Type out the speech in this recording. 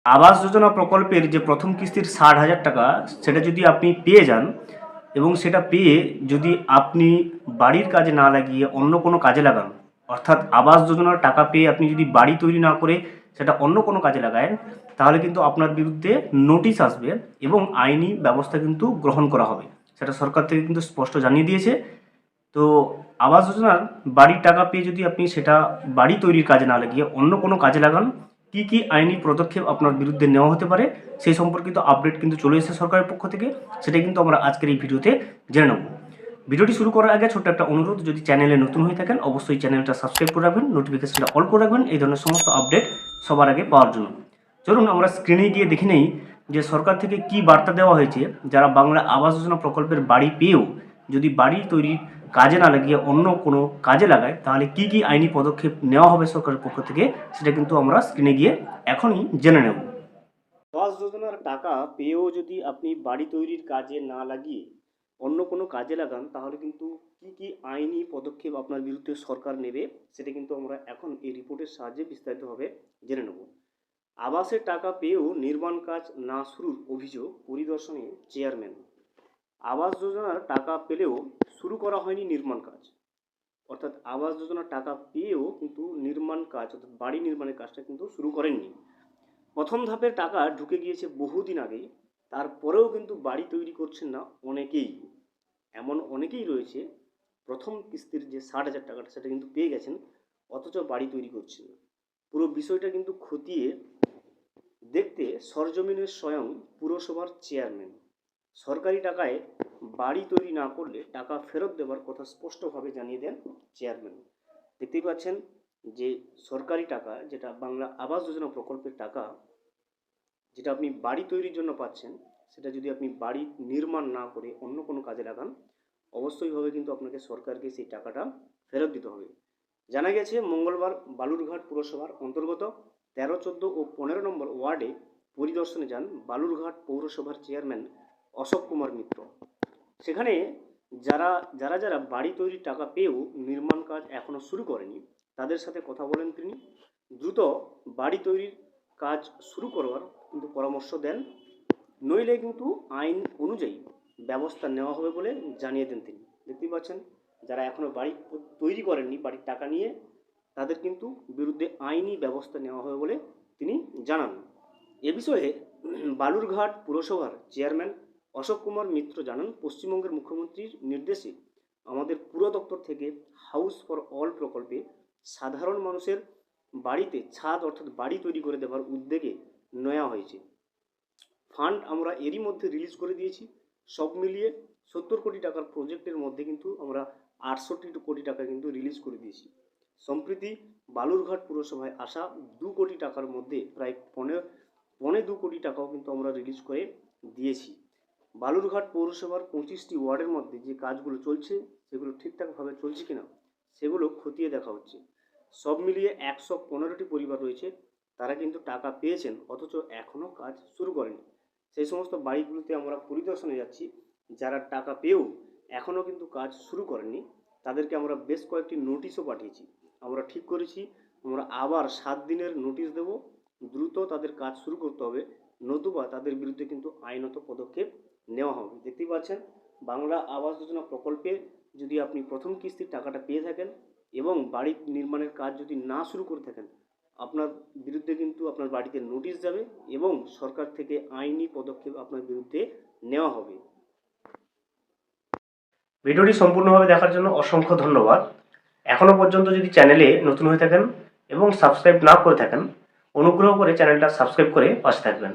আবাস যোজনা প্রকল্পের যে প্রথম কিস্তির 60,000 টাকা, সেটা যদি আপনি পেয়ে যান এবং সেটা পেয়ে যদি আপনি বাড়ির কাজে না লাগিয়ে অন্য কোনো কাজে লাগান, অর্থাৎ আবাস যোজনার টাকা পেয়ে আপনি যদি বাড়ি তৈরি না করে সেটা অন্য কোনো কাজে লাগান, তাহলে কিন্তু আপনার বিরুদ্ধে নোটিশ আসবে এবং আইনি ব্যবস্থা কিন্তু গ্রহণ করা হবে। সেটা সরকার থেকে কিন্তু স্পষ্ট জানিয়ে দিয়েছে। তো আবাস যোজনার বাড়ির টাকা পেয়ে যদি আপনি সেটা বাড়ি তৈরির কাজে না লাগিয়ে অন্য কোনো কাজে লাগান, কি কি আইনি পদক্ষেপ আপনার বিরুদ্ধে নেওয়া হতে পারে সেই সম্পর্কিত আপডেট কিন্তু চলে এসেছে সরকারের পক্ষ থেকে। সেটাই কিন্তু আমরা আজকের এই ভিডিওতে জেনে নেব। ভিডিওটি শুরু করার আগে ছোট্ট একটা অনুরোধ, যদি চ্যানেলে নতুন হয়ে থাকেন অবশ্যই চ্যানেলটা সাবস্ক্রাইব করে রাখবেন, নোটিফিকেশনটা অল করে রাখবেন এই ধরনের সমস্ত আপডেট সবার আগে পাওয়ার জন্য। চলুন আমরা স্ক্রিনে গিয়ে দেখে নেই যে সরকার থেকে কি বার্তা দেওয়া হয়েছে যারা বাংলা আবাস যোজনা প্রকল্পের বাড়ি পেয়েও যদি বাড়ি তৈরির কাজে না লাগিয়ে অন্য কোনো কাজে লাগায়, তাহলে কি কি আইনি পদক্ষেপ নেওয়া হবে সরকারের পক্ষ থেকে, সেটা কিন্তু আমরা স্ক্রিনে গিয়ে এখনই জেনে নেব। আবাস যোজনার টাকা পেয়েও যদি আপনি বাড়ি তৈরির কাজে না লাগিয়ে অন্য কোনো কাজে লাগান, তাহলে কিন্তু কি কি আইনি পদক্ষেপ আপনার বিরুদ্ধে সরকার নেবে সেটা কিন্তু আমরা এখন এই রিপোর্টের সাহায্যে বিস্তারিতভাবে জেনে নেব। আবাসের টাকা পেয়েও নির্মাণ কাজ না শুরুর অভিযোগ পরিদর্শনে চেয়ারম্যান। আবাস যোজনার টাকা পেলেও শুরু করা হয়নি নির্মাণ কাজ, অর্থাৎ আবাস যোজনার টাকা পেয়েও কিন্তু নির্মাণ কাজ অর্থাৎ বাড়ি নির্মাণের কাজটা কিন্তু শুরু করেননি। প্রথম ধাপের টাকা ঢুকে গিয়েছে বহুদিন আগে, তারপরেও কিন্তু বাড়ি তৈরি করছেন না অনেকেই। এমন অনেকেই রয়েছে প্রথম কিস্তির যে 60,000 টাকাটা সেটা কিন্তু পেয়ে গেছেন, অথচ বাড়ি তৈরি করছেন না। পুরো বিষয়টা কিন্তু খতিয়ে দেখতে সরজমিনের স্বয়ং পুরসভার চেয়ারম্যান। সরকারি টাকায় বাড়ি তৈরি না করলে টাকা ফেরত দেওয়ার কথা স্পষ্টভাবে জানিয়ে দেন চেয়ারম্যান। দেখতেই পাচ্ছেন যে সরকারি টাকা, যেটা বাংলা আবাস যোজনা প্রকল্পের টাকা, যেটা আপনি বাড়ি তৈরির জন্য পাচ্ছেন, সেটা যদি আপনি বাড়ি নির্মাণ না করে অন্য কোনো কাজে লাগান, অবশ্যইভাবে কিন্তু আপনাকে সরকারকে সেই টাকাটা ফেরত দিতে হবে। জানা গেছে মঙ্গলবার বালুরঘাট পুরসভার অন্তর্গত 13, 14 ও 15 নম্বর ওয়ার্ডে পরিদর্শনে যান বালুরঘাট পৌরসভার চেয়ারম্যান অশোক কুমার মিত্র। সেখানে যারা যারা যারা বাড়ি তৈরির টাকা পেয়েও নির্মাণ কাজ এখনও শুরু করেনি, তাদের সাথে কথা বলেন তিনি। দ্রুত বাড়ি তৈরির কাজ শুরু করবার কিন্তু পরামর্শ দেন, নইলে কিন্তু আইন অনুযায়ী ব্যবস্থা নেওয়া হবে বলে জানিয়ে দেন তিনি। দেখতেই পাচ্ছেন যারা এখনও বাড়ি তৈরি করেননি বাড়ির টাকা নিয়ে, তাদের কিন্তু বিরুদ্ধে আইনি ব্যবস্থা নেওয়া হবে বলে তিনি জানান। এ বিষয়ে বালুরঘাট পুরসভার চেয়ারম্যান অশোক কুমার মিত্র জানান, পশ্চিমবঙ্গের মুখ্যমন্ত্রীর নির্দেশে আমাদের পুর দপ্তর থেকে হাউস ফর অল প্রকল্পে সাধারণ মানুষের বাড়িতে ছাদ অর্থাৎ বাড়ি তৈরি করে দেওয়ার উদ্যোগে নেওয়া হয়েছে। ফান্ড আমরা এরই মধ্যে রিলিজ করে দিয়েছি। সব মিলিয়ে 70 কোটি টাকার প্রজেক্টের মধ্যে কিন্তু আমরা 68 কোটি টাকা কিন্তু রিলিজ করে দিয়েছি। সম্প্রতি বালুরঘাট পুরসভায় আসা 2 কোটি টাকার মধ্যে প্রায় পৌনে 2 কোটি টাকাও কিন্তু আমরা রিলিজ করে দিয়েছি। বালুরঘাট পৌরসভার 25টি ওয়ার্ডের মধ্যে যে কাজগুলো চলছে সেগুলো ঠিকঠাকভাবে চলছে কিনা সেগুলো খতিয়ে দেখা হচ্ছে। সব মিলিয়ে 115টি পরিবার রয়েছে, তারা কিন্তু টাকা পেয়েছেন অথচ এখনও কাজ শুরু করেনি। সেই সমস্ত বাড়িগুলোতে আমরা পরিদর্শনে যাচ্ছি, যারা টাকা পেয়েও এখনও কিন্তু কাজ শুরু করেননি, তাদেরকে আমরা বেশ কয়েকটি নোটিশও পাঠিয়েছি। আমরা ঠিক করেছি আমরা আবার 7 দিনের নোটিশ দেব, দ্রুত তাদের কাজ শুরু করতে হবে, নতুবা তাদের বিরুদ্ধে কিন্তু আইনত পদক্ষেপ নেওয়া হবে। দেখতেই পাচ্ছেন বাংলা আবাস যোজনা প্রকল্পে যদি আপনি প্রথম কিস্তির টাকাটা পেয়ে থাকেন এবং বাড়ি নির্মাণের কাজ যদি না শুরু করে থাকেন, আপনার বিরুদ্ধে কিন্তু আপনার বাড়িতে নোটিশ যাবে এবং সরকার থেকে আইনি পদক্ষেপ আপনার বিরুদ্ধে নেওয়া হবে। ভিডিওটি সম্পূর্ণভাবে দেখার জন্য অসংখ্য ধন্যবাদ। এখনো পর্যন্ত যদি চ্যানেলে নতুন হয়ে থাকেন এবং সাবস্ক্রাইব না করে থাকেন, অনুগ্রহ করে চ্যানেলটা সাবস্ক্রাইব করে পাশে থাকবেন।